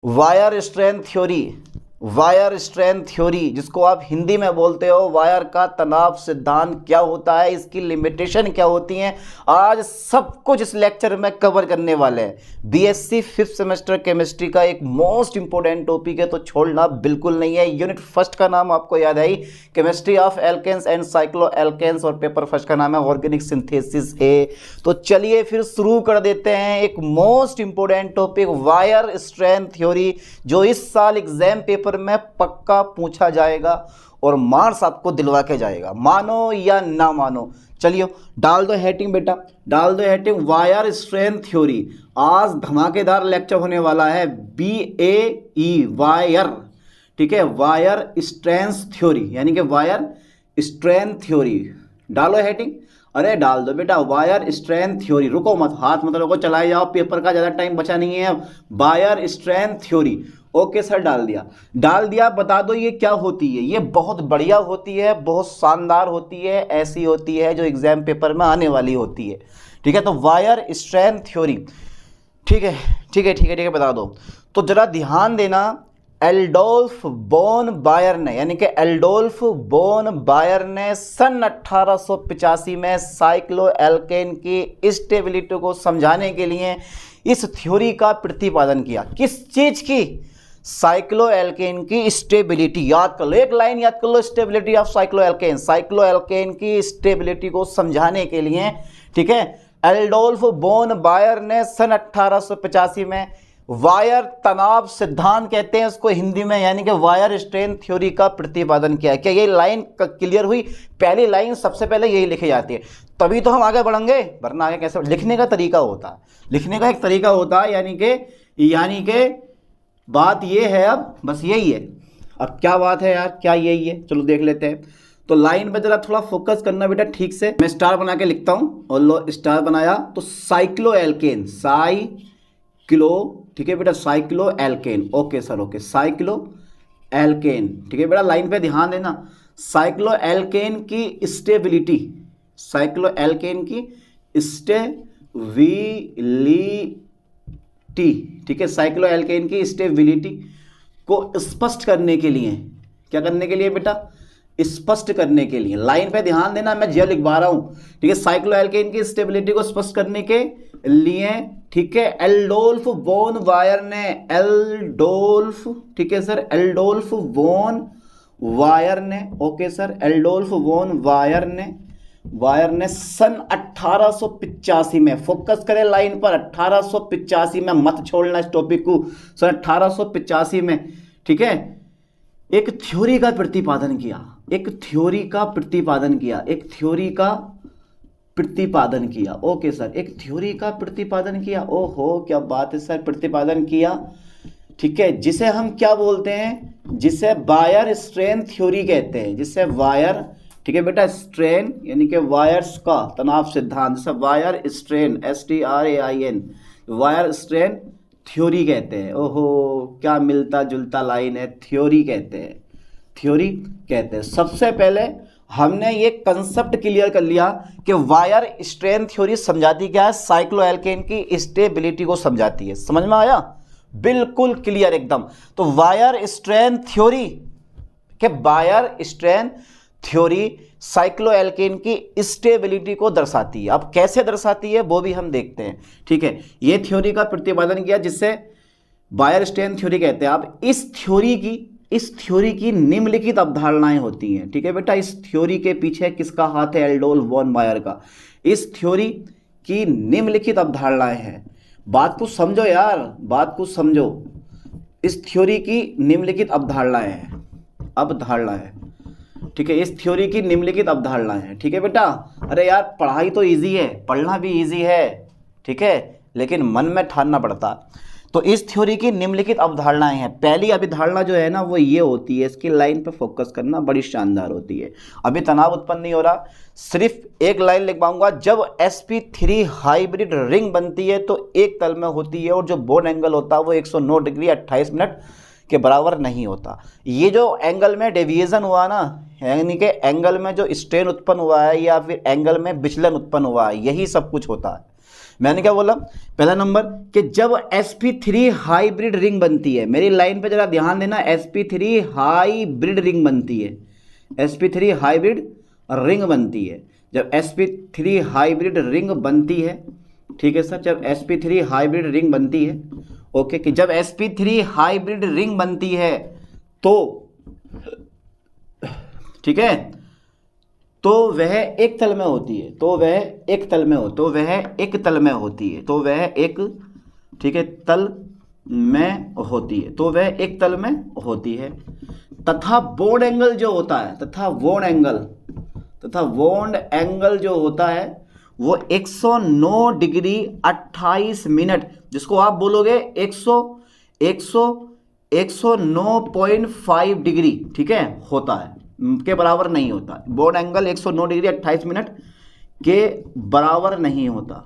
Wire strength theory, wire strength theory जिसको आप हिंदी में बोलते हो वायर का तनाव सिद्धांत क्या होता है, इसकी लिमिटेशन क्या होती हैं, आज सब कुछ इस लेक्चर में कवर करने वाले हैं। बीएससी 5th सेमेस्टर केमिस्ट्री का एक मोस्ट इंपॉर्टेंट टॉपिक है, तो छोड़ना बिल्कुल नहीं है। यूनिट फर्स्ट का नाम आपको याद आई, chemistry of alkanes and cycloalkanes, और पेपर फर्स्ट का नाम है ऑर्गेनिक सिंथेसिस है। तो चलिए फिर शुरू कर देते हैं एक most important topic wire strength theory, जो इस साल एग्जाम पेपर में पक्का पूछा जाएगा और मार्क्स आपको दिलवा के जाएगा, मानो या ना मानो। चलिए डाल दो हेडिंग बेटा, डाल दो हेडिंग वायर स्ट्रेंथ थ्योरी। आज धमाकेदार लेक्चर होने वाला है, BAE वायर, ठीक है, वायर स्ट्रेंथ थ्योरी यानी कि वायर स्ट्रेंथ थ्योरी। डालो हेडिंग, अरे डाल दो बेटा वायर स्ट्रेंथ थ्योरी, रुको मत, हाथ मत रोको, चलाए जाओ, पेपर का ज़्यादा टाइम बचा नहीं है। Wire strength theory, okay sir डाल दिया, डाल दिया। बता दो ये क्या होती है। ये बहुत बढ़िया होती है, बहुत शानदार होती है, ऐसी होती है जो एग्जाम पेपर में आने वाली होती है, ठीक है। तो वायर स्ट्रेंथ थ्योरी, ठीक है ठीक है ठीक है ठीक है, बता दो। तो जरा ध्यान देना, एडोल्फ बोन बायर ने, यानी कि एडोल्फ बोन बायर ने सन 1885 में साइक्लो एल्केन की स्टेबिलिटी को समझाने के लिए इस थ्योरी का प्रतिपादन किया। किस चीज की? साइक्लो एल्केन की स्टेबिलिटी। याद कर लो, एक लाइन याद कर लो, stability of cycloalkane. Cycloalkane की स्टेबिलिटी को समझाने के लिए, ठीक है, एडोल्फ बोन बायर ने सन 1885 में वायर तनाव सिद्धांत कहते हैं उसको हिंदी में, यानी कि वायर स्ट्रेंथ थ्योरी का प्रतिपादन किया है। क्या ये लाइन क्लियर हुई? पहली लाइन सबसे पहले यही लिखी जाती है, तभी तो हम आगे बढ़ेंगे, वरना आगे कैसे? लिखने का तरीका होता है, लिखने का एक तरीका होता है, यानी कि बात ये है, अब बस यही है। अब क्या बात है यार, क्या यही है? चलो देख लेते हैं। तो लाइन पे जरा थोड़ा फोकस करना बेटा ठीक से। मैं स्टार बना के लिखता हूँ, और लो स्टार बनाया। तो साइक्लो एल्केन, साइक्लो, ठीक है बेटा, cycloalkane, okay sir okay, cycloalkane, ठीक है बेटा, लाइन पे ध्यान देना। साइक्लो एल्केन की स्टेबिलिटी, साइक्लो एल्केन की स्टेबिलिटी, ठीक है, साइक्लो एल्केन की स्टेबिलिटी को स्पष्ट करने के लिए, क्या करने के लिए बेटा? स्पष्ट करने के लिए। लाइन पे ध्यान देना, मैं जो लिखवा रहा हूं, ठीक है, साइक्लो एल्केन की स्टेबिलिटी को स्पष्ट करने के लिए, ठीक है, एडोल्फ बोन बायर ने, एडोल्फ, ठीक है सर, एडोल्फ बोन बायर ने, okay sir, Adolf von Baeyer ने सन 1885 में, फोकस करें लाइन पर, 1885 में, मत छोड़ना इस टॉपिक को, सन 1885 में, ठीक है, एक थ्योरी का प्रतिपादन किया, एक थ्योरी का प्रतिपादन किया, एक थ्योरी का प्रतिपादन किया, ओके सर, एक थ्योरी का प्रतिपादन किया। ओहो क्या बात है सर, प्रतिपादन किया, ठीक है, जिसे हम क्या बोलते हैं? जिसे वायर स्ट्रेन थ्योरी कहते हैं, जिसे वायर, ठीक है बेटा, स्ट्रेन यानी कि वायर्स का तनाव सिद्धांत, जिसे wire strain, STRAIN, wire strain theory कहते हैं। ओहो क्या मिलता जुलता लाइन है, थ्योरी कहते हैं, थ्योरी कहते हैं। सबसे पहले हमने ये कंसेप्ट क्लियर कर लिया कि वायर स्ट्रेन थ्योरी समझाती क्या है? साइक्लो एल्केन की स्टेबिलिटी को समझाती है। समझ में आया? बिल्कुल क्लियर एकदम। तो वायर स्ट्रेन थ्योरी के, Baeyer strain theory cycloalkane की स्टेबिलिटी को दर्शाती है। अब कैसे दर्शाती है वो भी हम देखते हैं, ठीक है। ये थ्योरी का प्रतिपादन किया जिससे वायर स्ट्रेन थ्योरी कहते हैं। अब इस थ्योरी की निम्नलिखित अवधारणाएं होती हैं, ठीक है बेटा। इस थ्योरी के पीछे किसका हाथ है? एडोल्फ बोन बायर का। इस थ्योरी की निम्नलिखित अवधारणाएं हैं। बात को समझो यार, बात को समझो। इस थ्योरी की निम्नलिखित अवधारणाएं हैं, अवधारणाएं, ठीक है, इस थ्योरी की निम्नलिखित अवधारणाएं हैं, ठीक है बेटा। अरे यार पढ़ाई तो इजी है, पढ़ना भी इजी है, ठीक है, लेकिन मन में ठानना पड़ता। तो इस थ्योरी की निम्नलिखित अवधारणाएं हैं। पहली अभिधारणा जो है ना वो ये होती है, इसकी लाइन पे फोकस करना, बड़ी शानदार होती है। अभी तनाव उत्पन्न नहीं हो रहा, सिर्फ एक लाइन लिखवाऊंगा। जब sp3 हाइब्रिड रिंग बनती है तो एक तल में होती है और जो बोन एंगल होता है वो 109 डिग्री 28 मिनट के बराबर नहीं होता। ये जो एंगल में डेविएशन हुआ ना, यानी कि एंगल में जो स्ट्रेन उत्पन्न हुआ है या फिर एंगल में विचलन उत्पन्न हुआ है, यही सब कुछ होता है। मैंने क्या बोला, पहला नंबर कि जब sp3 हाइब्रिड रिंग बनती है, मेरी लाइन पे जरा ध्यान देना, sp3 हाइब्रिड रिंग बनती है, sp3 हाइब्रिड रिंग बनती है, जब sp3 हाइब्रिड रिंग बनती है, ठीक है सर, जब sp3 हाइब्रिड रिंग बनती है, ओके, कि जब sp3 हाइब्रिड रिंग बनती है तो, ठीक है, तो वह एक तल में होती है, तो वह एक तल में हो, तो वह एक तल में होती है, तो वह एक, ठीक है, तल में होती है, तो वह एक तल में होती है, तथा बॉन्ड एंगल जो होता है, तथा बॉन्ड एंगल जो होता है वो 109 डिग्री 28 मिनट, जिसको आप बोलोगे 109.5 डिग्री, ठीक है, होता है, के बराबर नहीं होता। बॉन्ड एंगल 109 डिग्री 28 मिनट के बराबर नहीं होता,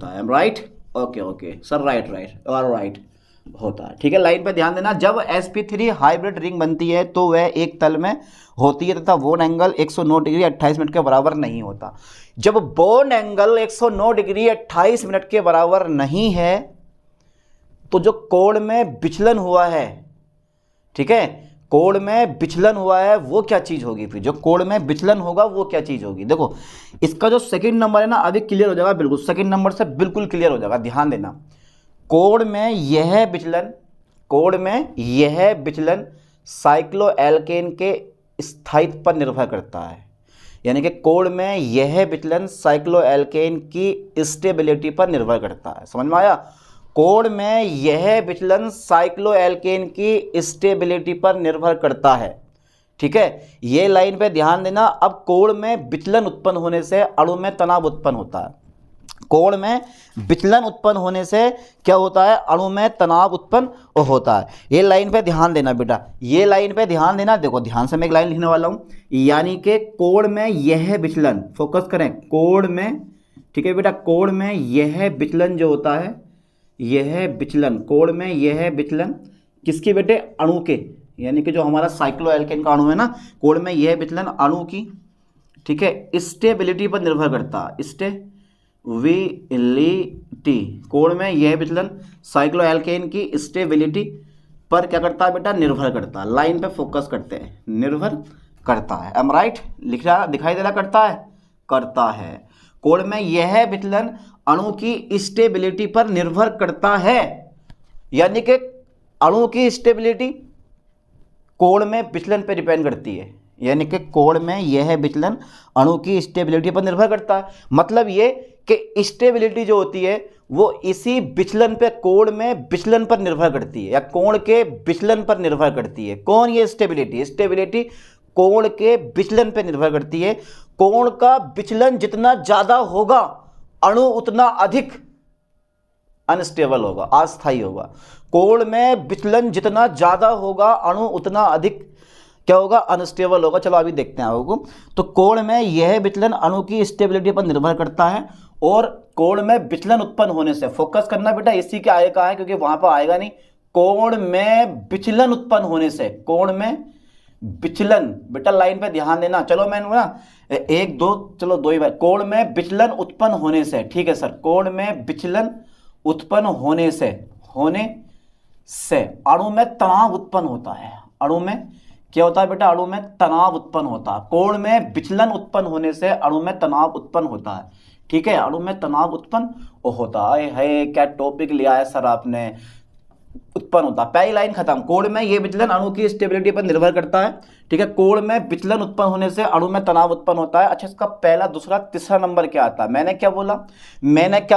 है, राइट, ओके सर, राइट होता है, ठीक है। लाइन पे ध्यान देना, जब sp3 हाइब्रिड रिंग बनती है तो वह एक तल में होती है तथा बॉन्ड एंगल 109 डिग्री 28 मिनट के बराबर नहीं होता। जब बॉन्ड एंगल 109 डिग्री 28 मिनट के बराबर नहीं है तो जो कोण में विचलन हुआ है, ठीक है, कोण में विचलन हुआ है वो क्या चीज होगी, फिर जो कोण में विचलन होगा वो क्या चीज होगी। देखो इसका जो सेकंड नंबर है ना, अभी क्लियर हो जाएगा, बिल्कुल सेकंड नंबर से बिल्कुल क्लियर हो जाएगा, ध्यान देना। कोण में यह विचलन साइक्लोएल्केन के स्थायित्व पर निर्भर करता है, यानी कि कोण में यह विचलन साइक्लोएल्केन की स्टेबिलिटी पर निर्भर करता है, समझ में आया। कोण में यह विचलन साइक्लोएल्केन की स्टेबिलिटी पर निर्भर करता है, ठीक है, ये लाइन पे ध्यान देना। अब कोण में विचलन उत्पन्न होने से अणु में तनाव उत्पन्न होता है, कोण में विचलन उत्पन्न होने से क्या होता है, अणु में तनाव उत्पन्न होता है। ये लाइन पे ध्यान देना बेटा, ये लाइन पे ध्यान देना, देखो ध्यान से मैं एक लाइन लिखने वाला हूं, यानी कि कोण में यह विचलन, फोकस करें, कोण में, ठीक है बेटा, कोण में यह विचलन जो होता है, यह विचलन, कोण में यह विचलन किसकी बेटे, अणु के, यानी कि जो हमारा साइक्लोएल्केन का अणु है ना, कोण में यह विचलन अणु की, ठीक है, स्टेबिलिटी पर निर्भर करता है, स्टेबिलिटी, कोण में यह विचलन साइक्लोएल्केन की स्टेबिलिटी पर क्या करता है बेटा, निर्भर करता है। लाइन पे फोकस करते हैं, निर्भर करता है, एम राइट, लिख रहा, दिखाई दे रहा, करता है, कोण में यह विचलन अणु की स्टेबिलिटी पर निर्भर करता है, यानी कि अणु की स्टेबिलिटी कोण में विचलन पर डिपेंड करती है, यानी कि कोण में यह विचलन अणु की स्टेबिलिटी पर निर्भर करता है। मतलब ये कि स्टेबिलिटी जो होती है वो इसी विचलन पे, कोण में विचलन पर निर्भर करती है, या कोण के विचलन पर निर्भर करती है। कौन ये स्टेबिलिटी कोण के विचलन पर निर्भर करती है। कोण का विचलन जितना ज्यादा होगा अणु उतना अधिक अनस्टेबल होगा, अस्थायी होगा। कोण में विचलन जितना ज्यादा होगा अणु उतना अधिक क्या होगा, अनस्टेबल होगा। चलो अभी देखते हैं आपको। तो कोण में यह विचलन अणु की स्टेबिलिटी पर निर्भर करता है, और कोण में विचलन उत्पन्न होने से, फोकस करना बेटा, इसी के आगे कहा है क्योंकि वहां पर आएगा नहीं। कोण में विचलन उत्पन्न होने से, कोण में विचलन, बेटा लाइन पे ध्यान देना। चलो मैंने ना एक दो, चलो दो ही बार, कोण में विचलन उत्पन्न होने से, ठीक है सर, कोण में विचलन उत्पन्न होने से अणु में तनाव उत्पन्न होता है। अणु में क्या होता है बेटा, अणु में तनाव उत्पन्न होता है। कोण में विचलन उत्पन्न होने से अणु में तनाव उत्पन्न होता है, ठीक है, अणु में तनाव उत्पन्न होता है। क्या टॉपिक लिया है सर आपने, उत्पन्न होता है। पहली लाइन खत्म। कोण में यह विचलन अणु की स्टेबिलिटी पर निर्भर करता है, ठीक है, कोण में विचलन उत्पन्न होने से अणु में तनाव उत्पन्न होता है। अच्छा, इसका पहला, दूसरा, तीसरा नंबर क्या आता है। मैंने क्या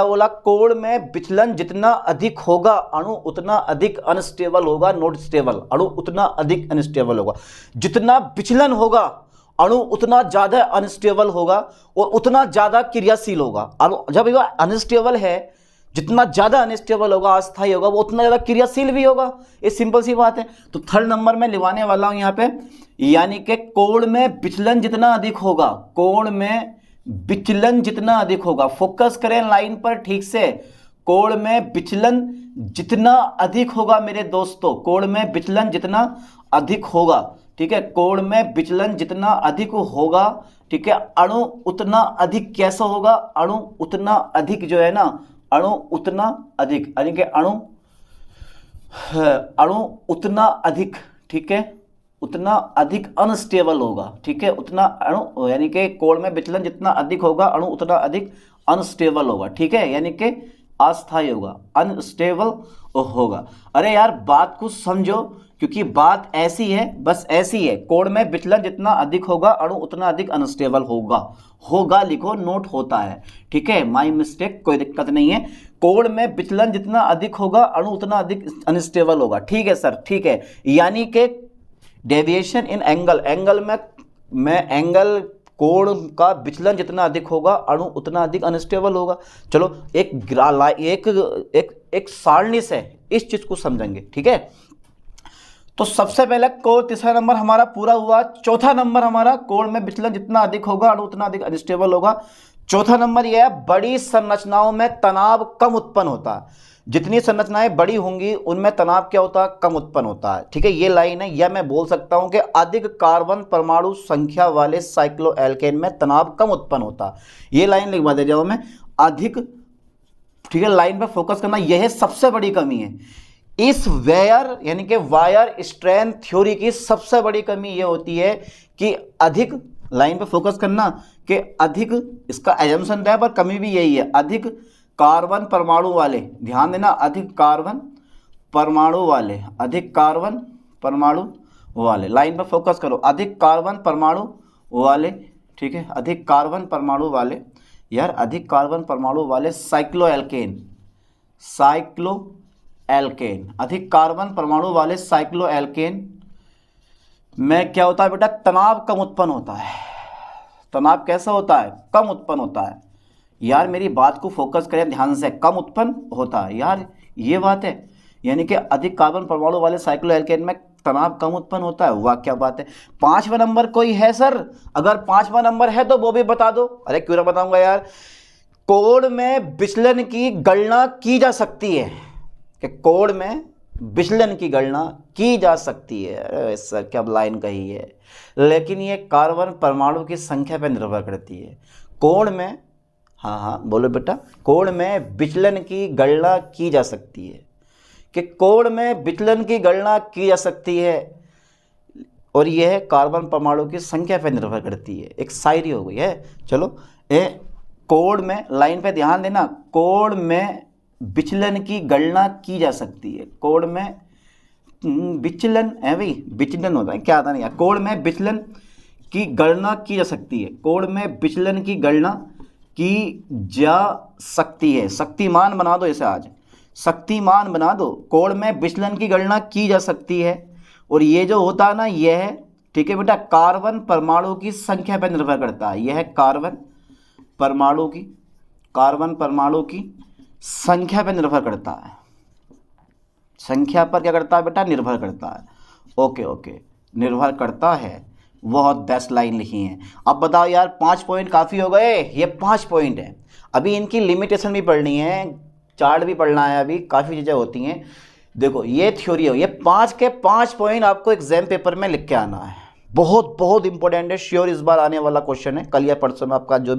बोला, कोण में विचलन जितना अधिक होगा अणु उतना अधिक अनस्टेबल होगा, नॉट स्टेबल, अणु उतना अधिक अनस्टेबल होगा। जितना विचलन होगा अणु उतना ज्यादा अनस्टेबल होगा और उतना ज्यादा क्रियाशील होगा। अणु जब यह अनस्टेबल है, जितना ज्यादा अनस्टेबल होगा, अस्थायी होगा, वो उतना ज्यादा क्रियाशील भी होगा। ये सिंपल सी बात है। तो थर्ड नंबर में लिखवाने वाला हूं यहाँ पे, यानी कि कोण में विचलन जितना अधिक होगा, कोण में विचलन जितना अधिक होगा, फोकस करें लाइन पर ठीक से, कोण में विचलन जितना अधिक होगा मेरे दोस्तों, कोण में विचलन जितना अधिक होगा, ठीक है, कोण में विचलन जितना अधिक होगा, ठीक है, अणु उतना अधिक कैसा होगा, अणु उतना अधिक जो है ना, अणु उतना अधिक, यानी कि अणु उतना अधिक, ठीक है, उतना अधिक अनस्टेबल होगा, ठीक है, उतना अणु यानी कि कोण में विचलन जितना अधिक होगा अणु उतना अधिक अनस्टेबल होगा, ठीक है, यानी कि अस्थायी होगा, अनस्टेबल होगा। अरे यार बात को समझो, क्योंकि बात ऐसी है, बस ऐसी है, कोण में विचलन जितना अधिक होगा अणु उतना अधिक अनस्टेबल होगा, होगा लिखो, नोट होता है, ठीक है, माय मिस्टेक, कोई दिक्कत नहीं है। कोण में विचलन जितना अधिक होगा अणु उतना अधिक अनस्टेबल होगा, ठीक है सर, ठीक है, यानी कि डेविएशन इन एंगल, एंगल में एंगल कोण का विचलन जितना अधिक होगा अणु उतना अधिक अनस्टेबल होगा। चलो एक सारणी से इस चीज को समझेंगे, ठीक है। तो सबसे पहले कोण, तीसरा नंबर हमारा पूरा हुआ। चौथा नंबर हमारा कोण में विचलन जितना अधिक होगा अणु उतना अधिक अनस्टेबल होगा। चौथा नंबर यह है, बड़ी संरचनाओं में तनाव कम उत्पन्न होता है। जितनी संरचनाएं बड़ी होंगी उनमें तनाव क्या होता है, कम उत्पन्न होता है, ठीक है, ये लाइन है। या मैं बोल सकता हूं कि अधिक कार्बन परमाणु संख्या वाले साइक्लोएल्केन में तनाव कम उत्पन्न होता है। ये लाइन लिखवा दे जाओ मैं, अधिक, ठीक है, लाइन पर फोकस करना, यह सबसे बड़ी कमी है इस वेयर यानी कि वायर स्ट्रेंथ थ्योरी की। सबसे बड़ी कमी यह होती है कि अधिक, लाइन पे फोकस करना, कि अधिक, इसका एजम्पशन है पर कमी भी यही है, अधिक कार्बन परमाणु वाले, ध्यान देना, अधिक कार्बन परमाणु वाले, अधिक कार्बन परमाणु वाले, लाइन पर फोकस करो, अधिक कार्बन परमाणु वाले, ठीक है, अधिक कार्बन परमाणु वाले, यार अधिक कार्बन परमाणु वाले साइक्लोएल्केन, साइक्लोएल्केन, अधिक कार्बन परमाणु वाले साइक्लोएल्केन में क्या होता है बेटा, तनाव कम उत्पन्न होता है। तनाव कैसा होता है, कम उत्पन्न होता है। यार मेरी बात को फोकस करें ध्यान से, कम उत्पन्न होता है यार, ये बात है, यानी कि अधिक कार्बन परमाणु वाले साइक्लोएल्केन में तनाव कम उत्पन्न होता है। वाह क्या बात है। पांचवा नंबर कोई है सर? अगर पांचवा नंबर है तो वो भी बता दो। अरे क्यों ना बताऊंगा यार, कोण में विचलन की गणना की जा सकती है, कि कोण में विचलन की गणना की जा सकती है। अरे सर क्या लाइन कही है, लेकिन ये कार्बन परमाणु की संख्या पर निर्भर करती है। कोण में, हाँ हाँ बोलो बेटा, कोण में विचलन की गणना की जा सकती है, कि कोण में विचलन की गणना की जा सकती है, और यह कार्बन परमाणु की संख्या पर निर्भर करती है। एक शायरी हो गई है। चलो कोण में, लाइन पे ध्यान देना, कोण में विचलन की गणना की जा सकती है। कोण में विचलन है भाई, विचलन होता है क्या आता नहीं यार। कोण में विचलन की गणना की जा सकती है, कोण में विचलन की गणना की जा सकती है। शक्तिमान बना दो इसे, आज शक्तिमान बना दो। कोण में विचलन की गणना की जा सकती है, और ये जो होता है ना, यह है, ठीक है बेटा, कार्बन परमाणु की संख्या पर निर्भर करता है। यह है कार्बन परमाणु की संख्या पर निर्भर करता है। संख्या पर क्या करता है बेटा, निर्भर करता है। ओके ओके, निर्भर करता है। बहुत बेस्ट लाइन लिखी है। अब बताओ यार, 5 पॉइंट काफ़ी हो गए? ये 5 पॉइंट है। अभी इनकी लिमिटेशन भी पढ़नी है, चार्ट भी पढ़ना है, अभी काफ़ी चीज़ें होती हैं। देखो ये थ्योरी हो, ये 5 के 5 पॉइंट आपको एग्जाम पेपर में लिख के आना है। बहुत बहुत इंपॉर्टेंट है, श्योर इस बार आने वाला क्वेश्चन है। कल या परसों में आपका जब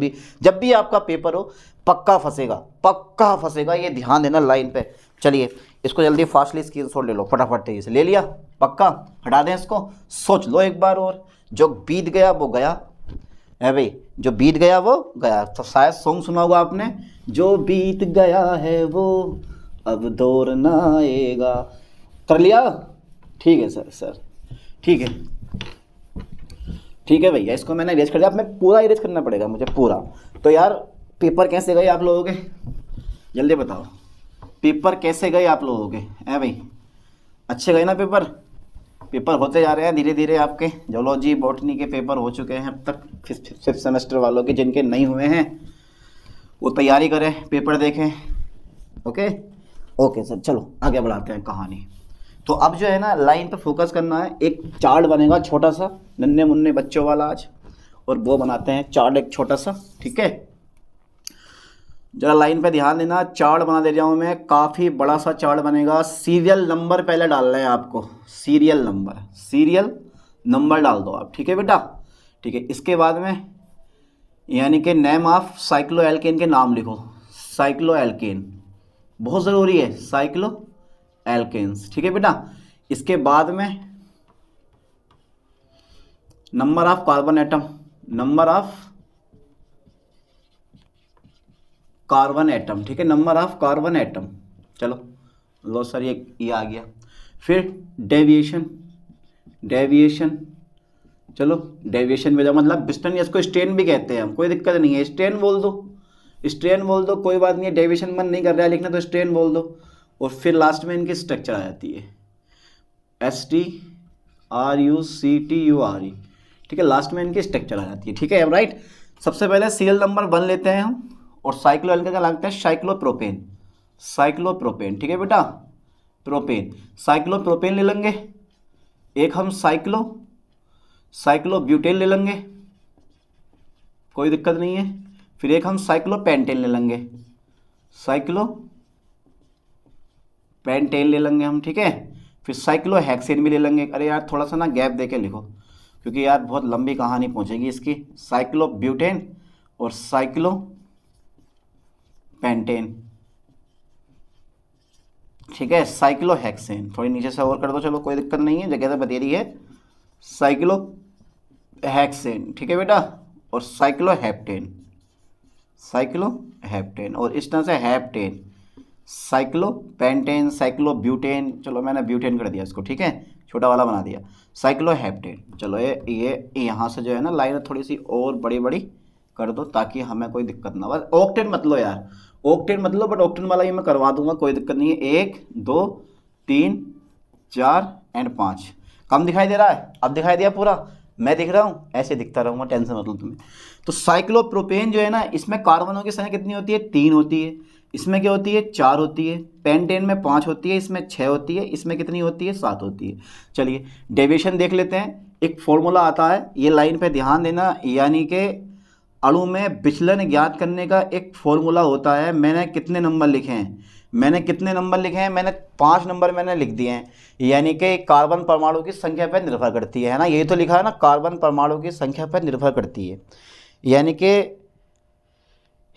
भी आपका पेपर हो, पक्का फंसेगा, ये ध्यान देना लाइन पे। चलिए इसको जल्दी फास्टली स्क्रीनशॉट ले लो, फटाफट तेजी से ले लिया, पक्का हटा दें इसको। सोच लो एक बार और, जो बीत गया वो गया है भाई, जो बीत गया वो गया। तो शायद सॉन्ग सुना होगा आपने, जो बीत गया है वो अब दौर ना आएगा। कर लिया? ठीक है सर ठीक है भैया, इसको मैंने इरेज कर दिया। अब मैं पूरा इरेज करना पड़ेगा मुझे, पूरा। तो यार पेपर कैसे गए आप लोगों के, जल्दी बताओ, पेपर कैसे गए आप लोगों के? है भाई, अच्छे गए ना पेपर? पेपर होते जा रहे हैं धीरे धीरे आपके। जूलॉजी बॉटनी के पेपर हो चुके हैं अब तक, फिफ्थ सेमेस्टर वालों के। जिनके नहीं हुए हैं वो तैयारी करें, पेपर देखें। ओके सर, चलो आगे बढ़ाते हैं कहानी। तो अब जो है ना, लाइन पर फोकस करना है। एक चार्ट बनेगा छोटा सा, नन्हे मुन्ने बच्चों वाला आज, और वो बनाते हैं चार्ट एक छोटा सा, ठीक है। जरा लाइन पे ध्यान देना, चार्ट बना दे रहा हूँ मैं, काफ़ी बड़ा सा चार्ट बनेगा। सीरियल नंबर पहले डालना है आपको, सीरियल नंबर डाल दो आप, ठीक है बेटा, ठीक है। इसके बाद में यानी कि नेम ऑफ साइक्लो एल्केन के नाम लिखो। साइक्लो एल्केन बहुत ज़रूरी है, साइक्लो एल्केन्स, ठीक है बेटा। इसके बाद में number of carbon atom, number of carbon atom, ठीक है, नंबर ऑफ कार्बन एटम। चलो लो सर ये आ गया। फिर डेविएशन, डेविएशन, चलो डेविएशन में मतलब विस्टर्न, इसको स्ट्रेन भी कहते हैं हम, कोई दिक्कत नहीं है, स्ट्रेन बोल दो, स्ट्रेन बोल दो, कोई बात नहीं है। डेविएशन मन नहीं कर रहा है लिखना तो स्ट्रेन बोल दो। और फिर लास्ट में इनकी स्ट्रक्चर आ जाती है STRUCTURE, ठीक है, लास्ट में इनकी स्ट्रक्चर आ जाती है, ठीक है राइट। सबसे पहले सीरियल नंबर 1 लेते हैं हम, और साइक्लो एल्केन का लगता है साइक्लोप्रोपेन, साइक्लोप्रोपेन, ठीक है बेटा, प्रोपेन, साइक्लोप्रोपेन ले लेंगे। एक हम साइक्लोब्यूटेन ले लेंगे, कोई दिक्कत नहीं है। फिर एक हम साइक्लोपेंटेन ले लेंगे, साइक्लोपेंटेन ले लेंगे हम, ठीक है। फिर साइक्लोहेक्सेन भी ले लेंगे। अरे यार थोड़ा सा ना गैप देके लिखो, क्योंकि यार बहुत लंबी कहानी पहुंचेगी इसकी। साइक्लोब्यूटेन और साइक्लोपेंटेन, ठीक है। साइक्लोहेक्सेन थोड़ी नीचे से और कर दो, चलो कोई दिक्कत नहीं है, जगह से बता रही है। साइक्लोहेक्सेन, ठीक है बेटा, और साइक्लोहेप्टेन, साइक्लोहेप्टेन, और इस तरह से हेप्टेन, साइक्लोपेंटेन, साइक्लोब्यूटेन, चलो मैंने ब्यूटेन कर दिया इसको, ठीक है, छोटा वाला बना दिया, साइक्लोहेप्टेन। चलो ये यहाँ से जो है ना लाइन थोड़ी सी और बड़ी बड़ी कर दो, ताकि हमें कोई दिक्कत ना। बस ऑक्टेन मत लो यार, ऑक्टेन मत लो, बट ऑक्टेन वाला ये मैं करवा दूंगा, कोई दिक्कत नहीं है। 1 2 3 4 एंड 5 कम दिखाई दे रहा है, अब दिखाई दिया पूरा, मैं दिख रहा हूँ, ऐसे दिखता रहूँगा, टेंशन मतलब तुम्हें। तो साइक्लोप्रोपेन जो है ना, इसमें कार्बनों की संख्या कितनी होती है? 3 होती है। इसमें क्या होती है? 4 होती है। पेंटेन में 5 होती है, इसमें 6 होती है। इसमें कितनी होती है? 7 होती है। चलिए डेविएशन देख लेते हैं। एक फॉर्मूला आता है, ये लाइन पे ध्यान देना, यानी कि अणु में विचलन ज्ञात करने का एक फॉर्मूला होता है। मैंने कितने नंबर लिखे हैं? मैंने 5 नंबर मैंने लिख दिए हैं, यानी कि कार्बन परमाणु की संख्या पर निर्भर करती है ना, यही तो लिखा है ना, कार्बन परमाणु की संख्या पर निर्भर करती है। यानी कि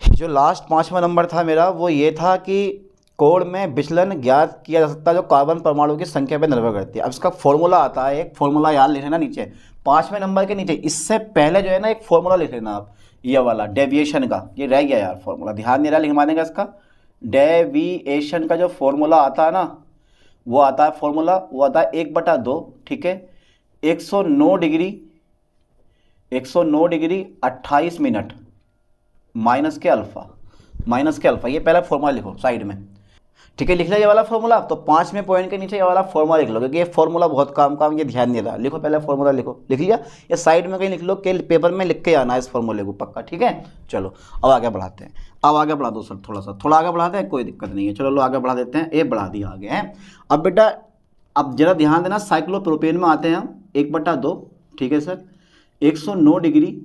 जो लास्ट 5वां नंबर था मेरा, वो ये था कि कोण में विचलन ज्ञात किया जा सकता है जो कार्बन परमाणु की संख्या पर निर्भर करती है। अब इसका फॉर्मूला आता है, एक फॉर्मूला याद लिख लेना नीचे 5वें नंबर के नीचे। इससे पहले जो है ना एक फॉर्मूला लिख लेना आप, ये वाला डेविएशन का, ये रह गया यार फॉर्मूला, ध्यान नहीं रहा लिखवाने का। इसका डेविएशन का जो फॉर्मूला आता है ना, वो आता है फॉर्मूला, वो आता है 1/2, ठीक है, 109 डिग्री 28 मिनट माइनस के अल्फा, ये पहला फॉर्मूला लिखो साइड में, ठीक है। लिख लिया ये वाला फॉर्मूला, तो 5वें पॉइंट के नीचे ये वाला फॉर्मूला लिख लो, क्योंकि ये फॉर्मूला बहुत काम ये ध्यान नहीं रहा। लिखो पहले फॉर्मूला लिखो, लिख लिया, ये साइड में कहीं लिख लो, कि पेपर में लिख के आना है इस फॉर्मूले को पक्का, ठीक है। चलो अब आगे बढ़ाते हैं, अब आगे बढ़ा दो सर, थोड़ा आगे बढ़ाते हैं, कोई दिक्कत नहीं है। चलो लो आगे बढ़ा देते हैं, ये बढ़ा दिया आगे है। अब बेटा अब जरा ध्यान देना, साइक्लोप्रोपेन में आते हैं हम 1/2, ठीक है सर, 109 डिग्री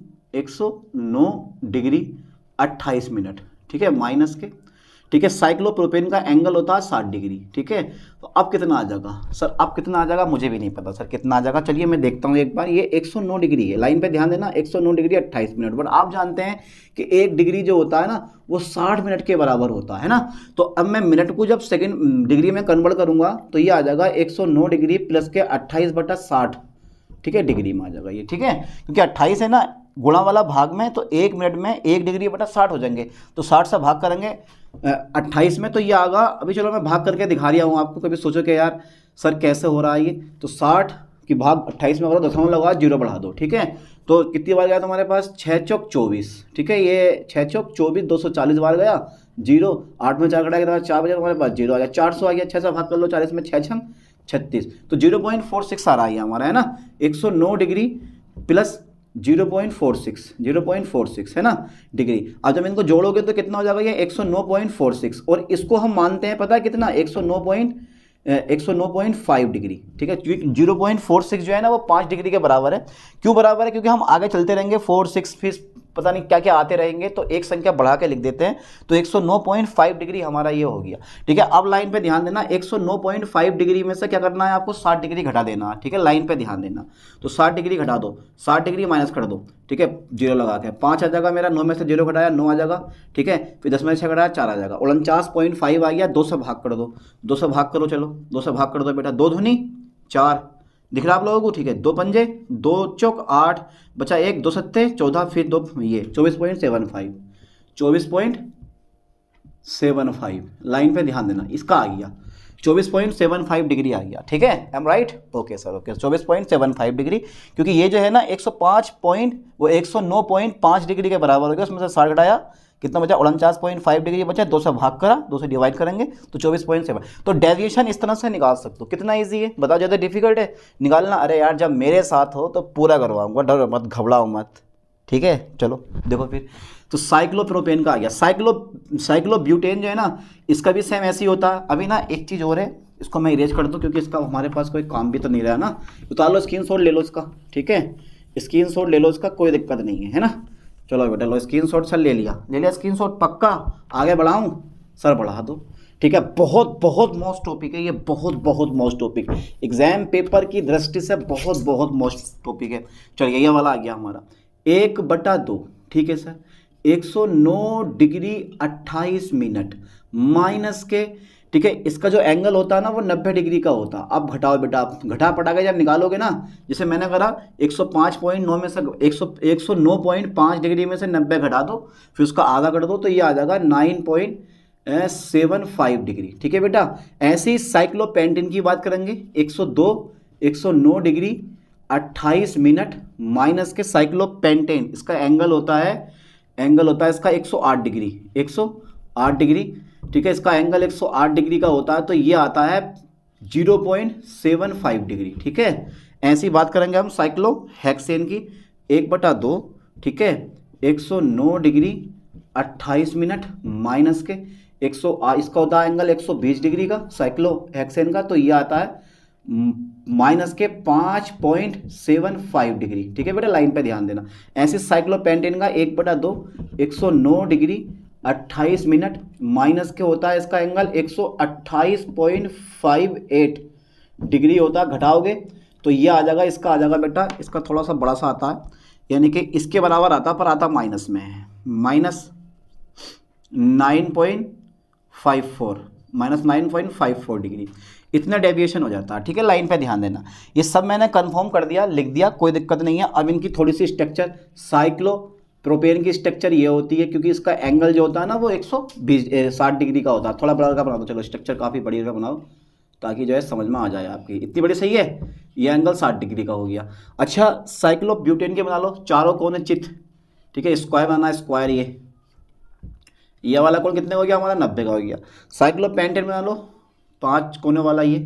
28 मिनट, ठीक है, माइनस के, ठीक है। साइक्लोप्रोपेन का एंगल होता है 60 डिग्री, ठीक है। तो अब कितना आ जाएगा सर? अब कितना आ जाएगा मुझे भी नहीं पता सर, कितना आ जाएगा, चलिए मैं देखता हूँ एक बार। ये 109 डिग्री है, लाइन पे ध्यान देना, 109 डिग्री 28 मिनट। बट आप जानते हैं कि 1 डिग्री जो होता है ना, वो 60 मिनट के बराबर होता है ना। तो अब मैं मिनट को जब सेकेंड डिग्री में कन्वर्ट करूँगा, तो ये आ जाएगा 109 डिग्री प्लस के 28/60, ठीक है, डिग्री में आ जाएगा ये, ठीक है। क्योंकि 28 है ना गुणा वाला भाग में, तो 1 मिनट में 1 डिग्री बटा 60 हो जाएंगे, तो 60 से भाग करेंगे 28 में, तो ये आगा। अभी चलो मैं भाग करके दिखा रहा हूँ आपको, कभी सोचो कि यार सर कैसे हो रहा है ये। तो 60 की भाग 28 में करो, दशमलव लगा, 0 बढ़ा दो, ठीक है। तो कितनी बार गया तुम्हारे पास? 6 चौक 24, ठीक है, ये 6 चौक 24, 240 बार गया, 0, 8 में 4 घटाएगा तो 4 बजे तुम्हारे पास 0 आ गया, 400 आ गया। 6 से भाग कर लो, 40 में 6 छंग 36, तो 0.46 आ रहा है हमारा, है ना। 109 डिग्री प्लस 0.46 है ना डिग्री। अब जब इनको जोड़ोगे तो कितना हो जाएगा? ये 109.46, और इसको हम मानते हैं पता है कितना? 109.5 डिग्री, ठीक है। 0.46 जो है ना वो 5 डिग्री के बराबर है। क्यों बराबर है? क्योंकि हम आगे चलते रहेंगे, 4 6 फिर पता नहीं क्या क्या आते रहेंगे, तो एक संख्या बढ़ा के लिख देते हैं। तो 109.5 डिग्री हमारा ये हो गया। ठीक है, अब लाइन पे ध्यान देना, 109.5 डिग्री में से क्या करना है आपको, 60 डिग्री घटा देना है। ठीक है, लाइन पे ध्यान देना। तो 60 डिग्री घटा दो, 60 डिग्री माइनस कर दो। ठीक है, जीरो लगा के 5 आ जाएगा मेरा, 9 में से 0 घटाया 9 आ जाएगा। ठीक है, फिर 10 में से 6 घटाया 4 आ जाएगा। 49.5 आ गया, 2 से भाग कर दो, 2 से भाग करो, चलो 2 से भाग कर दो बेटा, 2 दूनी 4 दिख रहा आप लोगों को। ठीक है, 2 पंजे 2 चौक 8 बचा 1, 2 सत्ते 14, फिर 2 ये 24.75, 24.75 लाइन पे ध्यान देना, इसका आ गया 24.75 डिग्री आ गया। ठीक है, am right, okay sir, okay 24.75 degree, क्योंकि ये जो है ना 109.5 डिग्री के बराबर हो गया, उसमें से 60 घटाया कितना बचा, 49.5 डिग्री बचा, 2 से भाग करा, 2 से डिवाइड करेंगे तो 24.7। तो डेविएशन इस तरह से निकाल सकते हो। कितना इजी है बताओ, ज़्यादा डिफिकल्ट है निकालना? अरे यार जब मेरे साथ हो तो पूरा करवाऊंगा, डरो मत, घबराओ मत। ठीक है, चलो देखो फिर। तो साइक्लोप्रोपेन का आ गया। साइक्लोब्यूटेन जो है ना, इसका भी सेम ऐसे ही होता है। अभी ना एक चीज़ और है, इसको मैं इरेज कर दूँ क्योंकि इसका हमारे पास कोई काम भी तो नहीं रहा ना। उतार लो, स्क्रीनशॉट ले लो इसका। ठीक है, स्क्रीनशॉट ले लो इसका, कोई दिक्कत नहीं है ना। चलो बेटा लो स्क्रीनशॉट, सर ले लिया स्क्रीनशॉट, पक्का आगे बढ़ाऊँ? सर बढ़ा दो। ठीक है, बहुत बहुत मोस्ट टॉपिक है ये, बहुत बहुत मोस्ट टॉपिक, एग्जाम पेपर की दृष्टि से बहुत बहुत मोस्ट टॉपिक है। चलिए ये वाला आ गया हमारा 1/2। ठीक है सर, 109 डिग्री 28 मिनट माइनस के, ठीक है, इसका जो एंगल होता है ना वो 90 डिग्री का होता है। अब घटाओ बेटा, आप घटा पटा के जब निकालोगे ना, जैसे मैंने करा 105.9 में से 109.5 डिग्री में से 90 घटा दो, फिर उसका आधा कर दो, तो ये आ जाएगा 9.75 डिग्री। ठीक है बेटा, ऐसे ही साइक्लोपेंटेन की बात करेंगे, 109 डिग्री 28 मिनट माइनस के साइक्लोपेंटेन, इसका एंगल होता है इसका 108 डिग्री, 108 डिग्री। ठीक है, इसका एंगल 108 डिग्री का होता है, तो ये आता है 0.75 डिग्री। ठीक है, ऐसी बात करेंगे हम साइक्लोहेक्सेन की, 1/2। ठीक है, 109 डिग्री 28 मिनट माइनस के इसका होता है एंगल 120 डिग्री का साइक्लोहेक्सेन का, तो ये आता है माइनस के 5.75 डिग्री। ठीक है बेटा, लाइन पे ध्यान देना। ऐसे साइक्लोपेंटेन का 1/2 109 डिग्री 28 मिनट माइनस के होता है इसका एंगल 128.58 डिग्री होता है। घटाओगे तो ये आ जाएगा, इसका आ जाएगा बेटा, इसका थोड़ा सा बड़ा सा आता है, यानी कि इसके बराबर आता, पर आता माइनस में है, -9.54 डिग्री, इतना डेविएशन हो जाता है। ठीक है, लाइन पे ध्यान देना। ये सब मैंने कंफर्म कर दिया, लिख दिया, कोई दिक्कत नहीं है। अब इनकी थोड़ी सी स्ट्रक्चर, साइक्लोप्रोपेन की स्ट्रक्चर ये होती है, क्योंकि इसका एंगल जो होता है ना वो 160 डिग्री का होता है। थोड़ा बड़ा का बना दो, चलो स्ट्रक्चर काफ़ी बड़ी का बनाओ ताकि जो है समझ में आ जाए आपकी। इतनी बड़ी सही है, ये एंगल 60 डिग्री का हो गया। अच्छा, साइक्लोब्यूटेन के बना लो, चारों कोने चित्त। ठीक है, स्क्वायर बनाना है, स्क्वायर ये वाला कोण कितने हो गया हमारा, 90 का हो गया। साइक्लोपेंटेन बना लो, 5 कोने वाला ये।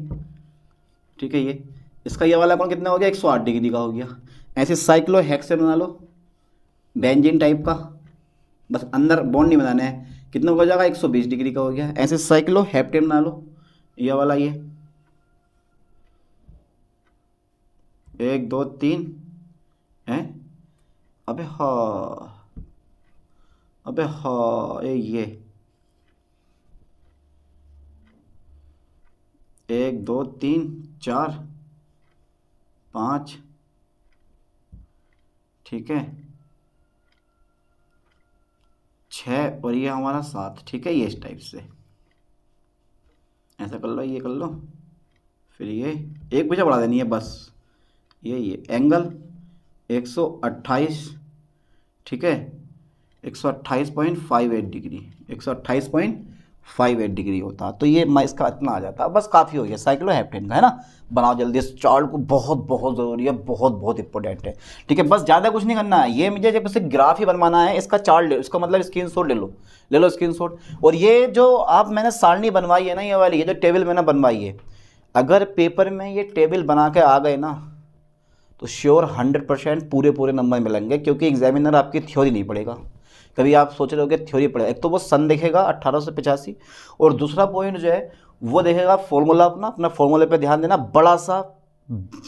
ठीक है, ये इसका ये वाला कोण कितना हो गया, 108 डिग्री का हो गया। ऐसे साइक्लोहेक्सेन बना लो, बेंजीन टाइप का, बस अंदर बॉन्ड नहीं बनाने हैं, कितना हो जाएगा, 120 डिग्री का हो गया। ऐसे साइक्लोहेप्टेन बना लो, ये वाला ये 1 2 3 है, अबे हाँ ये 1 2 3 4 5, ठीक है, 6 और ये हमारा 7। ठीक है, ये इस टाइप से ऐसा कर लो, ये कर लो, फिर ये एक भुजा बढ़ा देनी है बस। ये एंगल 128, ठीक है, 128.58 डिग्री, 128.58 डिग्री होता। तो ये इसका इतना आ जाता, बस काफ़ी हो गया साइक्लोहेप्टेन का, है ना। बनाओ जल्दी, इस चार्ट को बहुत ज़रूरी है, बहुत इंपॉर्टेंट है। ठीक है, बस ज़्यादा कुछ नहीं करना है, ये मुझे जब इसे ग्राफ ही बनवाना है, इसका चार्ट ले, इसका मतलब स्क्रीनशॉट ले लो स्क्रीनशॉट। और ये जो आप मैंने सारणी बनवाई है ना, ये वाली, ये जो टेबल मैंने बनवाई है, अगर पेपर में ये टेबल बना के आ गए ना तो श्योर 100% पूरे नंबर मिलेंगे, क्योंकि एग्जामिनर आपकी थ्योरी नहीं पढ़ेगा। कभी आप सोच रहे हो कि थ्योरी पढ़ेगा, एक तो वो सन देखेगा 1885, और दूसरा पॉइंट जो है वो देखेगा फॉर्मूला अपना फॉर्मूले पे ध्यान देना, बड़ा सा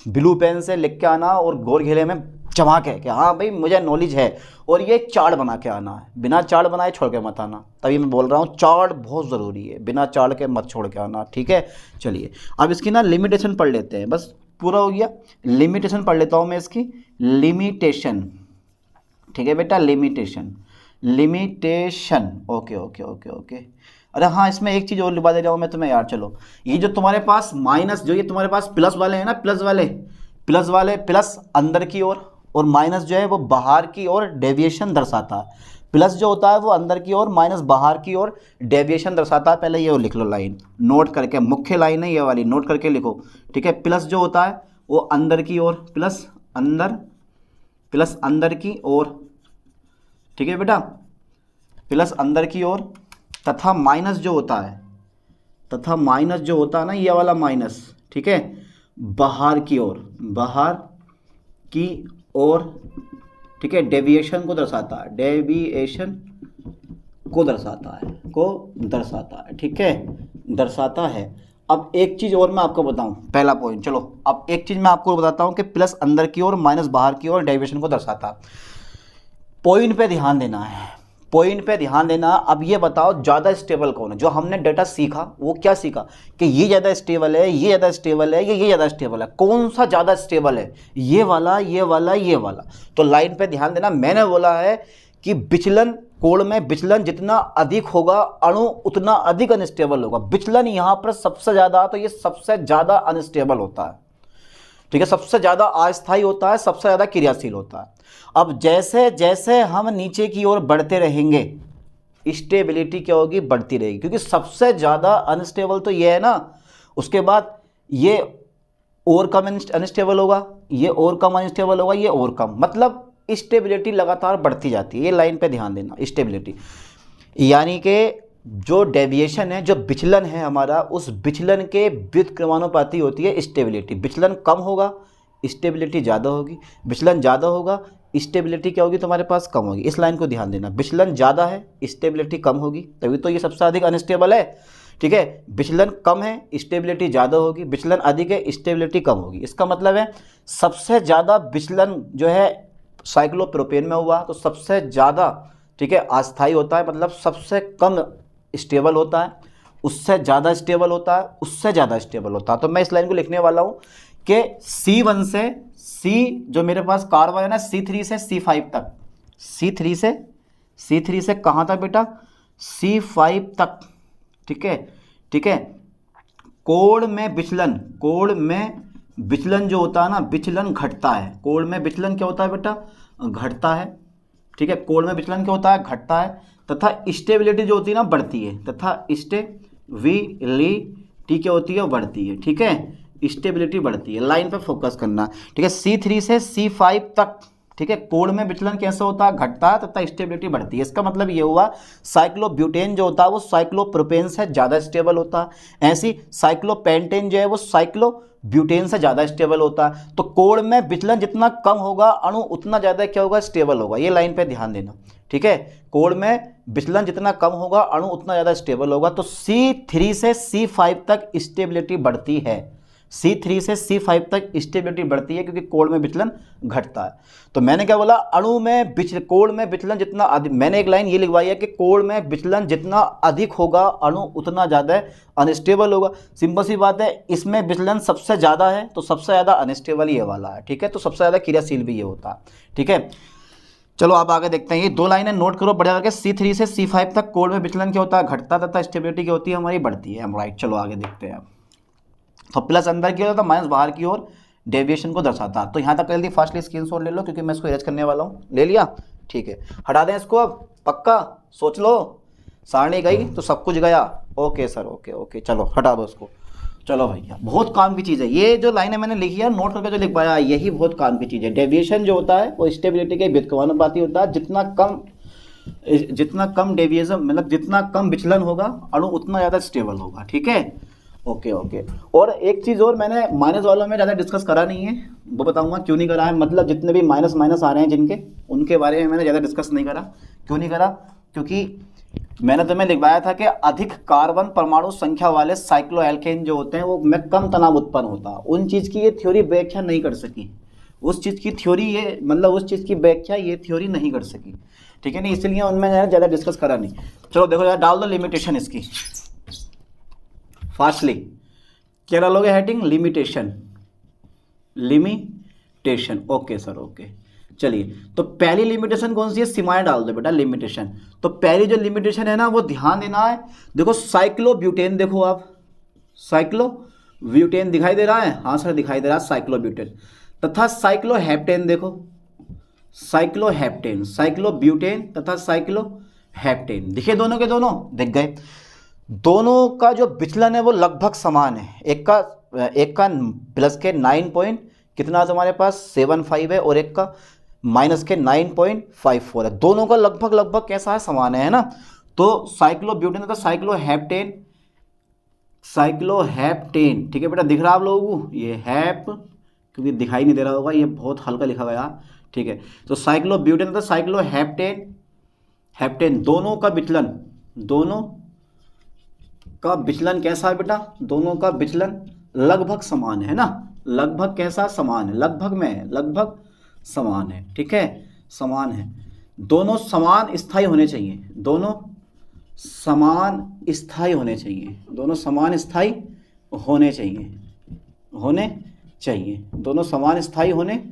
ब्लू पेन से लिख के आना और गोल घेरे में चमा के कि हाँ भाई मुझे नॉलेज है, और ये चार्ट बना के आना है, बिना चार्ट बनाए छोड़ के मत आना। तभी मैं बोल रहा हूँ चार्ट बहुत ज़रूरी है, बिना चार्ट के मत छोड़ के आना, ठीक है। चलिए अब इसकी ना लिमिटेशन पढ़ लेते हैं, बस पूरा हो गया। लिमिटेशन पढ़ लेता हूँ मैं इसकी, लिमिटेशन, ठीक है बेटा, limitation, limitation, okay okay okay okay. अरे हाँ, इसमें एक चीज़ और लिखवा दे रहा हूँ मैं तुम्हें यार। चलो ये जो तुम्हारे पास माइनस, जो ये तुम्हारे पास प्लस वाले हैं ना, प्लस वाले प्लस अंदर की ओर, और माइनस जो है वो बाहर की ओर डेविएशन दर्शाता है। प्लस जो होता है वो अंदर की ओर, माइनस बाहर की ओर डेविएशन दर्शाता है। पहले ये लिख लो लाइन नोट करके, मुख्य लाइन है ये वाली, नोट करके लिखो, ठीक है। प्लस जो होता है वो अंदर की ओर, प्लस अंदर की ओर, ठीक है बेटा, प्लस अंदर की ओर, तथा माइनस जो होता है, ना ये वाला माइनस, ठीक है, बाहर की ओर, ठीक है, डेविएशन को दर्शाता है, ठीक है, दर्शाता है। अब एक चीज़ और मैं आपको बताऊं, पहला पॉइंट, चलो अब एक चीज़ मैं आपको बताता हूं कि प्लस अंदर की ओर, माइनस बाहर की ओर डेविएशन को दर्शाता है। पॉइंट पे ध्यान देना है, अब ये बताओ ज़्यादा स्टेबल कौन है। जो हमने डेटा सीखा वो क्या सीखा कि ये ज़्यादा स्टेबल है, ये ज़्यादा स्टेबल है, ये ज़्यादा स्टेबल है। कौन सा ज़्यादा स्टेबल है, ये वाला, ये वाला, ये वाला। तो लाइन पे ध्यान देना, मैंने बोला है कि विचलन, कोण में विचलन जितना अधिक होगा अणु उतना अधिक अनस्टेबल होगा। विचलन यहाँ पर सबसे ज़्यादा, तो ये सबसे ज़्यादा अनस्टेबल होता है, ठीक है, सबसे ज़्यादा अस्थायी होता है, सबसे ज़्यादा क्रियाशील होता है। अब जैसे जैसे हम नीचे की ओर बढ़ते रहेंगे, स्टेबिलिटी क्या होगी, बढ़ती रहेगी, क्योंकि सबसे ज़्यादा अनस्टेबल तो ये है ना। उसके बाद ये और कम अनस्टेबल होगा, ये और कम अनस्टेबल होगा, ये और कम, मतलब स्टेबिलिटी लगातार बढ़ती जाती है। ये लाइन पे ध्यान देना, स्टेबिलिटी यानी कि जो डेविएशन है, जो विचलन है हमारा, उस विचलन के व्युत्क्रमानुपाती होती है स्टेबिलिटी। विचलन कम होगा, स्टेबिलिटी ज़्यादा होगी, विचलन ज़्यादा होगा, स्टेबिलिटी क्या होगी तुम्हारे पास, कम होगी। इस लाइन को ध्यान देना, विचलन ज़्यादा है, स्टेबिलिटी कम होगी, तभी तो ये सबसे अधिक अनस्टेबल है, ठीक है। विचलन कम है, स्टेबिलिटी ज़्यादा होगी, विचलन अधिक है, स्टेबिलिटी कम होगी। इसका मतलब है सबसे ज़्यादा विचलन जो है साइक्लोप्रोपेन में हुआ तो सबसे ज़्यादा, ठीक है, अस्थायी होता है, मतलब सबसे कम स्टेबल होता है, उससे ज़्यादा स्टेबल होता है, उससे ज़्यादा स्टेबल होता है। तो मैं इस लाइन को लिखने वाला हूँ कि C1 से C, जो मेरे पास कार्बन है ना, C3 से C5 तक, C3 से कहाँ तक बेटा, C5 तक, ठीक है। कोण में विचलन जो होता है ना, विचलन घटता है। कोण में विचलन क्या होता है बेटा, घटता है, ठीक है। कोण में विचलन क्या होता है, घटता है, तथा स्टेबिलिटी जो होती है ना, बढ़ती है, तथा स्टेबिलिटी क्या होती है, बढ़ती है, ठीक है, स्टेबिलिटी बढ़ती है। लाइन पे फोकस करना, ठीक है। C3 से C5 तक, ठीक है, कोण में विचलन कैसा होता है, घटता है, तथा स्टेबिलिटी बढ़ती है। इसका मतलब ये हुआ साइक्लोब्यूटेन जो होता है वो साइक्लोप्रोपेन से ज़्यादा स्टेबल होता है, ऐसी साइक्लोपेंटेन जो है वो साइक्लोब्यूटेन से ज़्यादा स्टेबल होता है। तो कोण में विचलन जितना कम होगा अणु उतना ज़्यादा क्या होगा, स्टेबल होगा। ये लाइन पे ध्यान देना, ठीक है। कोण में विचलन जितना कम होगा अणु उतना ज़्यादा स्टेबल होगा। तो C3 से C5 तक स्टेबिलिटी बढ़ती है, C3 से C5 तक स्टेबिलिटी बढ़ती है, क्योंकि कोण में विचलन घटता है। तो मैंने क्या बोला, कोण में विचलन जितना अधिक, मैंने एक लाइन ये लिखवाई है कि कोण में विचलन जितना अधिक होगा अणु उतना ज़्यादा अनस्टेबल होगा। सिंपल सी बात है, इसमें विचलन सबसे ज़्यादा है तो सबसे ज़्यादा अनस्टेबल ये वाला है, ठीक है। तो सबसे ज़्यादा क्रियाशील भी ये होता है, ठीक है। चलो आप आगे देखते हैं, ये दो लाइनें नोट करो बढ़िया करके। C3 से C5 तक कोण में विचलन क्या होता है, घटता, तथा स्टेबिलिटी क्या होती है हमारी, बढ़ती है, राइट। चलो आगे देखते हैं। तो प्लस अंदर की ओर था, माइनस बाहर की ओर डेविएशन को दर्शाता। तो यहाँ तक जल्दी फास्टली स्क्रीनशॉट ले लो, क्योंकि मैं इसको इरेज करने वाला हूँ। ले लिया, ठीक है, हटा दें इसको अब, पक्का सोच लो। सारणी गई तो सब कुछ गया, ओके सर, ओके, चलो हटा दो इसको। चलो भैया, बहुत काम की चीज़ है ये जो लाइनें मैंने लिखी है, नोट करके जो लिख पाया, यही बहुत काम की चीज़ है। डेविएशन जो होता है वो स्टेबिलिटी के व्युत्क्रमानुपाती होता है। जितना कम डेविएशन, मतलब जितना कम विचलन होगा अणु उतना ज़्यादा स्टेबल होगा, ठीक है। ओके। और एक चीज़ और मैंने माइनस वालों में ज़्यादा डिस्कस करा नहीं है, वो बताऊंगा क्यों नहीं करा है। मतलब जितने भी माइनस आ रहे हैं जिनके, उनके बारे में मैंने ज़्यादा डिस्कस नहीं करा। क्यों नहीं करा, क्योंकि मैंने तुम्हें लिखवाया था कि अधिक कार्बन परमाणु संख्या वाले साइक्लोएल्केन जो होते हैं वो में कम तनाव उत्पन्न होता है। उन चीज़ की ये थ्योरी व्याख्या नहीं कर सकी, उस चीज़ की थ्योरी ये मतलब उस चीज़ की व्याख्या ये थ्योरी नहीं कर सकी, ठीक है नहीं, इसलिए उनमें ज़्यादा डिस्कस करा नहीं। चलो देखो यार, डाल दो लिमिटेशन इसकी फास्टली। क्या डालोगे heading? Limitation, limitation. Okay sir, okay. चलिए, तो पहली लिमिटेशन कौन सी है? सिमाय डाल दो बेटा लिमिटेशन। तो पहली जो लिमिटेशन है ना वो ध्यान देना है। देखो साइक्लोब्यूटेन, देखो आप साइक्लोब्यूटेन दिखाई दे रहा है? हाँ सर दिखाई दे रहा है साइक्लोब्यूटेन। तथा साइक्लोहेप्टेन, देखो साइक्लोहेप्टेन, साइक्लोब्यूटेन तथा साइक्लोहेप्टेन दिखे दोनों के दोनों, दिख गए। दोनों का जो विचलन है वो लगभग समान है। एक का प्लस के 9 पॉइंट कितना तुम्हारे पास 75 है और एक का माइनस के 9.54 है। दोनों का लगभग कैसा है? समान है ना। तो साइक्लोब्यूटेन तथा साइक्लोहेप्टेन, साइक्लोहेप्टेन, ठीक है बेटा, दिख रहा है आप लोगों को? ये हैप क्योंकि दिखाई नहीं दे रहा होगा, ये बहुत हल्का लिखा गया, ठीक है। तो साइक्लोब्यूटेन तथा साइक्लोहेप्टेन, हेप्टेन दोनों का विचलन, दोनों का विचलन कैसा है बेटा? दोनों का विचलन लगभग समान है ना। लगभग कैसा? समान है, लगभग में लगभग समान है, ठीक है, समान है। दोनों समान स्थायी होने चाहिए, दोनों समान स्थायी होने चाहिए, दोनों समान स्थायी होने चाहिए, होने चाहिए, दोनों समान स्थायी होने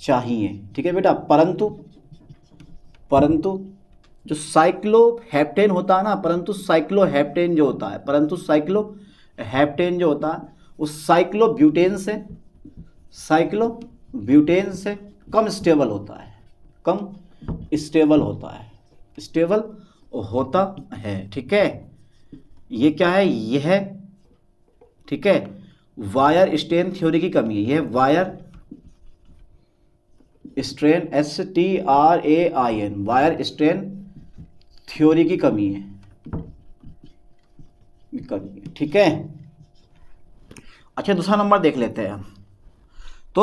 चाहिए, ठीक है बेटा। परंतु जो साइक्लोहेप्टेन होता है ना, परंतु साइक्लोहेप्टेन जो होता है, परंतु साइक्लोहेप्टेन जो होता है उस साइक्लोब्यूटेन से कम स्टेबल होता है, कम स्टेबल होता है, स्टेबल होता है, ठीक है। ये क्या है? यह, ठीक है, वायर स्ट्रेन थ्योरी की कमी है। यह wire strain, STRAIN, wire strain theory की कमी है, ठीक है। अच्छा, दूसरा नंबर देख लेते हैं। तो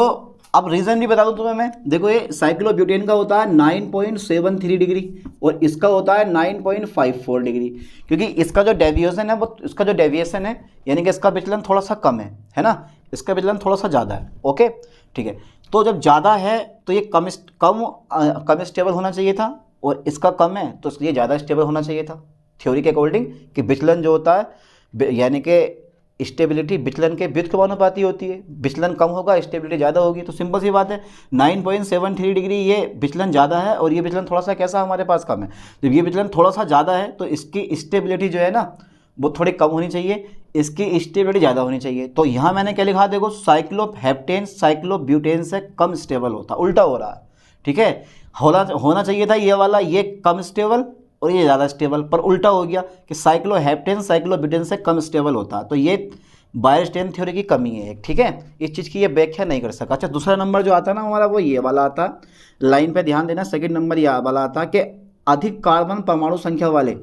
अब रीजन भी बता दूं तुम्हें मैं। देखो ये साइक्लोब्यूटेन का होता है 9.73 डिग्री और इसका होता है 9.54 डिग्री, क्योंकि इसका जो डेविएशन है वो, इसका जो डेविएशन है यानी कि इसका विचलन थोड़ा सा कम है ना, इसका विचलन थोड़ा सा ज़्यादा है, ओके, ठीक है। तो जब ज़्यादा है तो ये कम स्टेबल होना चाहिए था और इसका कम है तो इसलिए ज़्यादा स्टेबल होना चाहिए था थ्योरी के अकॉर्डिंग, कि विचलन जो होता है यानी कि स्टेबिलिटी विचलन के व्युत्क्रमानुपाती होती है। विचलन कम होगा, स्टेबिलिटी ज़्यादा होगी। तो सिंपल सी बात है, 9.73 डिग्री ये विचलन ज़्यादा है और ये विचलन थोड़ा सा कैसा हमारे पास कम है। जब ये विचलन थोड़ा सा ज़्यादा है तो इसकी स्टेबिलिटी जो है ना वो थोड़ी कम होनी चाहिए, इसकी स्टेबिलिटी ज़्यादा होनी चाहिए। तो यहाँ मैंने क्या लिखा? देखो साइक्लोहेप्टेन साइक्लोब्यूटेन से कम स्टेबल होता, उल्टा हो रहा है, ठीक है। होना चाहिए था ये वाला, ये कम स्टेबल और ये ज़्यादा स्टेबल, पर उल्टा हो गया कि साइक्लोहेप्टेन साइक्लोब्यूटेन से कम स्टेबल होता है। तो ये वायर स्ट्रेन थ्योरी की कमी है, ठीक है, इस चीज़ की ये व्याख्या नहीं कर सका। अच्छा, दूसरा नंबर जो आता है ना हमारा वो ये वाला आता, लाइन पे ध्यान देना। सेकंड नंबर ये वाला आता कि अधिक कार्बन परमाणु संख्या वाले,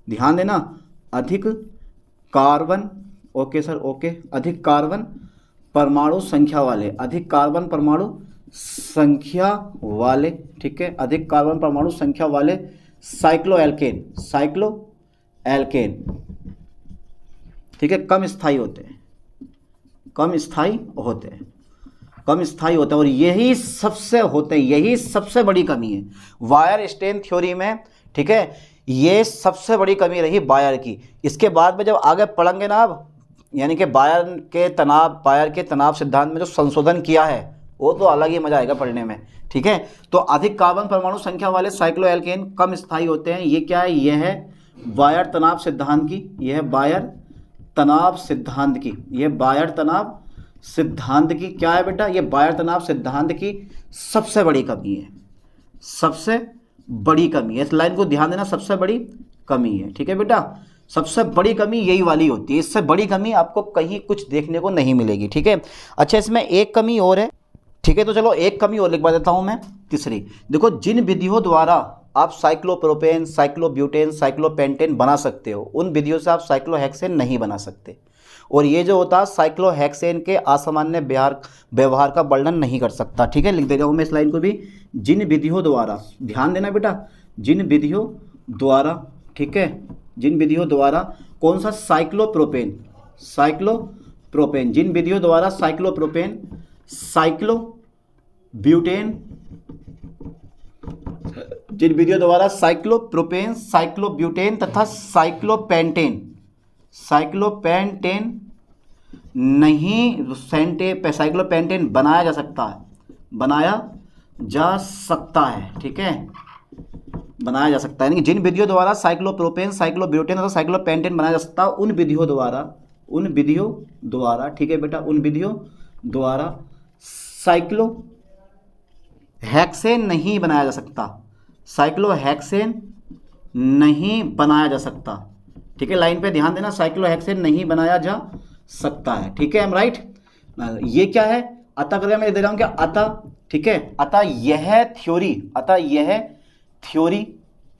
ध्यान देना, अधिक कार्बन, ओके सर, ओके, अधिक कार्बन परमाणु संख्या वाले, अधिक कार्बन परमाणु संख्या वाले, ठीक है, अधिक कार्बन परमाणु संख्या वाले साइक्लोएल्केन, साइक्लोएल्केन, ठीक है, कम स्थायी होते हैं, कम स्थायी होते हैं, कम स्थायी होते हैं। और यही सबसे होते हैं, यही सबसे बड़ी कमी है वायर स्ट्रेन थ्योरी में, ठीक है, ये सबसे बड़ी कमी रही बायर की। इसके बाद में जब आगे पढ़ेंगे ना आप, यानी कि बायर के तनाव सिद्धांत में जो संशोधन किया है वो तो अलग ही मजा आएगा पढ़ने में, ठीक है। तो अधिक कार्बन परमाणु संख्या वाले साइक्लोएल्केन कम स्थायी होते हैं। ये क्या है? यह है बायर तनाव सिद्धांत की, यह है बायर तनाव सिद्धांत की, यह बायर तनाव सिद्धांत की क्या है बेटा? ये बायर तनाव सिद्धांत की सबसे बड़ी कमी है, सबसे बड़ी कमी है। इस लाइन को ध्यान देना, सबसे बड़ी कमी है, ठीक है बेटा, सबसे बड़ी कमी यही वाली होती है। इससे बड़ी कमी आपको कहीं कुछ देखने को नहीं मिलेगी, ठीक है। अच्छा, इसमें एक कमी और है, ठीक है, तो चलो एक कमी और लिखवा देता हूं मैं, तीसरी। देखो, जिन विधियों द्वारा आप साइक्लोप्रोपेन साइक्लोब्यूटेन साइक्लोपेंटेन बना सकते हो उन विधियों से आप साइक्लोहेक्सेन नहीं बना सकते। और ये जो होता है साइक्लोहेक्सेन के असामान्य व्यवहार का वर्णन नहीं कर सकता, ठीक है। लिख दे रहा हूँ मैं इस लाइन को भी, जिन विधियों द्वारा, ध्यान देना बेटा, जिन विधियों द्वारा, ठीक है, जिन विधियों द्वारा कौन सा? साइक्लोप्रोपेन, साइक्लोप्रोपेन, जिन विधियों द्वारा साइक्लोप्रोपेन साइक्लोपेंटेन ब्यूटेन, जिन विधियों द्वारा साइक्लोप्रोपेन, साइक्लोब्यूटेन तथा साइक्लोपेंटेन साइक्लोपेंटेन बनाया जा सकता है, ठीक है, बनाया जा सकता है। यानी कि जिन विधियों द्वारा साइक्लोप्रोपेन, साइक्लोब्यूटेन तथा साइक्लोपेंटेन बनाया जा सकता है, उन विधियों द्वारा, ठीक है बेटा, उन विधियों द्वारा साइक्लोहेक्सेन नहीं बनाया जा सकता, साइक्लोहेक्सेन नहीं बनाया जा सकता, ठीक है, लाइन पे ध्यान देना, साइक्लोहेक्सेन नहीं बनाया जा सकता है, ठीक है, एम राइट। ये क्या है, अतः करके मैं दे रहा हूं क्या, अतः, ठीक है, अतः यह थ्योरी,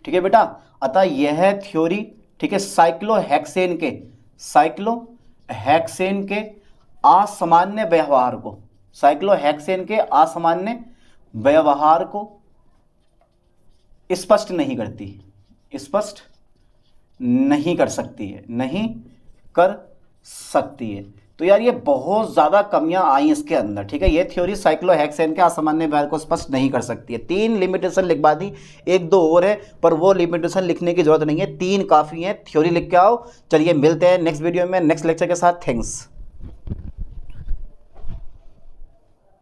ठीक है बेटा, अतः यह थ्योरी, ठीक है, साइक्लोहेक्सेन के असामान्य व्यवहार को स्पष्ट नहीं कर सकती है। तो यार ये बहुत ज़्यादा कमियां आई इसके अंदर, ठीक है, ये थ्योरी साइक्लोहेक्सेन के असामान्य व्यवहार को स्पष्ट नहीं कर सकती है। 3 लिमिटेशन लिखवा दी, 1-2 और है, पर वो लिमिटेशन लिखने की जरूरत नहीं है, 3 काफ़ी है, थ्योरी लिख के आओ। चलिए मिलते हैं नेक्स्ट वीडियो में नेक्स्ट लेक्चर के साथ। थैंक्स।